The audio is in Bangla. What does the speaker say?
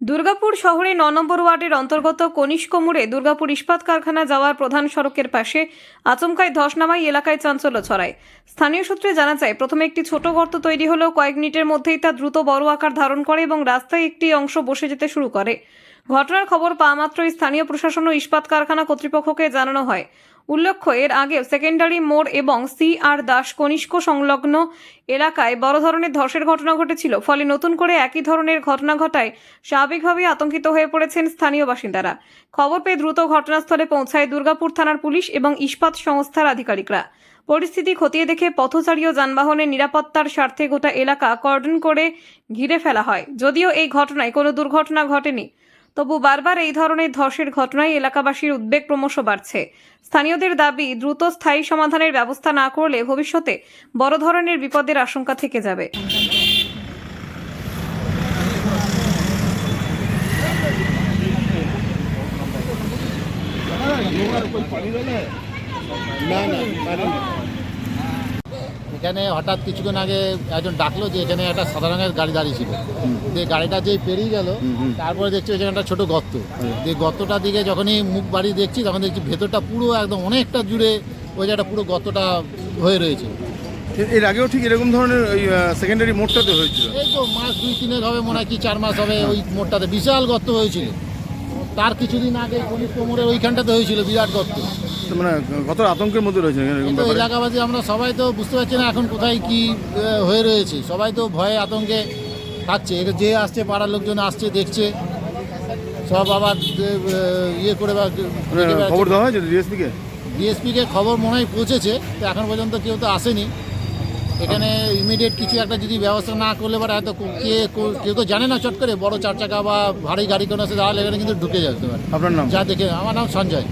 দুর্গাপুর শহরে ৯ নম্বর ওয়ার্ডের অন্তর্গত কনিষ্ক মোড়ে দুর্গাপুর ইস্পাত কারখানা যাওয়ার প্রধান সড়কের পাশে আচমকায় ধস নামায় এলাকায় চাঞ্চল্য ছড়ায়। স্থানীয় সূত্রে জানা যায়, প্রথমে একটি ছোট গর্ত তৈরি হলেও কয়েক মিনিটের মধ্যেই তা দ্রুত বড় আকার ধারণ করে এবং রাস্তায় একটি অংশ বসে যেতে শুরু করে। ঘটনার খবর পাওয়া মাত্রই স্থানীয় প্রশাসন ও ইস্পাত কারখানা কর্তৃপক্ষকে জানানো হয়। উল্লেখ্য, এর আগে সেকেন্ডারি মোড় এবং CR দাস কনিষ্ক সংলগ্ন এলাকায় বড় ধরনের ধসের ঘটনা ঘটেছিল। ফলে নতুন করে একই ধরনের ঘটনা ঘটায় স্বাভাবিকভাবেই আতঙ্কিত হয়ে পড়েছেন স্থানীয় বাসিন্দারা। খবর পেয়ে দ্রুত ঘটনাস্থলে পৌঁছায় দুর্গাপুর থানার পুলিশ এবং ইস্পাত সংস্থার আধিকারিকরা। পরিস্থিতি খতিয়ে দেখে পথচারী ও যানবাহনের নিরাপত্তার স্বার্থে গোটা এলাকা কর্ডন করে ঘিরে ফেলা হয়। যদিও এই ঘটনায় কোনো দুর্ঘটনা ঘটেনি, তবু বারবার এই ধরনের ধসের ঘটনায় এলাকাবাসীর উদ্বেগ ক্রমশ বাড়ছে। স্থানীয়দের দাবি, দ্রুত স্থায়ী সমাধানের ব্যবস্থা না করলে ভবিষ্যতে বড় ধরনের বিপদের আশঙ্কা থেকে যাবে। এখানে হঠাৎ কিছুক্ষণ আগে একজন ডাকলো যে এখানে একটা সাদা রঙের গাড়ি দাঁড়িয়ে ছিল। যে গাড়িটা যেই পেরিয়ে গেল, তারপরে দেখছি এখানে একটা ছোটো গর্ত। যে গর্তটার দিকে যখনই মুখ বাড়িয়ে দেখছি, তখন দেখছি ভেতরটা পুরো একদম অনেকটা জুড়ে ওই জায়গাটা পুরো গর্তটা হয়ে রয়েছে। এর আগেও ঠিক এরকম ধরনের ওই সেকেন্ডারি মোড়টাতে হয়েছিল। এই তো মাস 2-3 হবে মনে হয়, কি 4 মাস হবে। ওই মোড়টাতে বিশাল গর্ত হয়েছিল। তার কিছুদিন আগে কনিষ্ক মোড়ের ওইখানটাতে হয়েছিল বিরাট গর্ত। মানে কত আতঙ্কের মধ্যে রয়েছে এরকম তো ব্যাপারে? এলাকাবাসী আমরা সবাই তো বুঝতে পারছি না এখন কোথায় কি হয়ে রয়েছে। সবাই তো ভয়ে আতঙ্কে থাকছে। যে আসছে পাড়ার লোকজন আসছে, দেখছে, সব আবার ইয়ে করে খবর দেওয়া হয়েছে ডিএসপিকে? ডিএসপিকে খবর মনে হয় পৌঁছেছে, তো এখন পর্যন্ত কেউ তো আসেনি। এখানে ইমিডিয়েট কিছু একটা যদি ব্যবস্থা না করলে এবার হয়তো কেউ তো জানে না, চট করে বড় 4 চাকা বা ভারী গাড়ি কোনো আছে, তাহলে এখানে কিন্তু ঢুকে যেতে পারে। আপনার নাম? যা দেখে আমার নাম সঞ্জয়।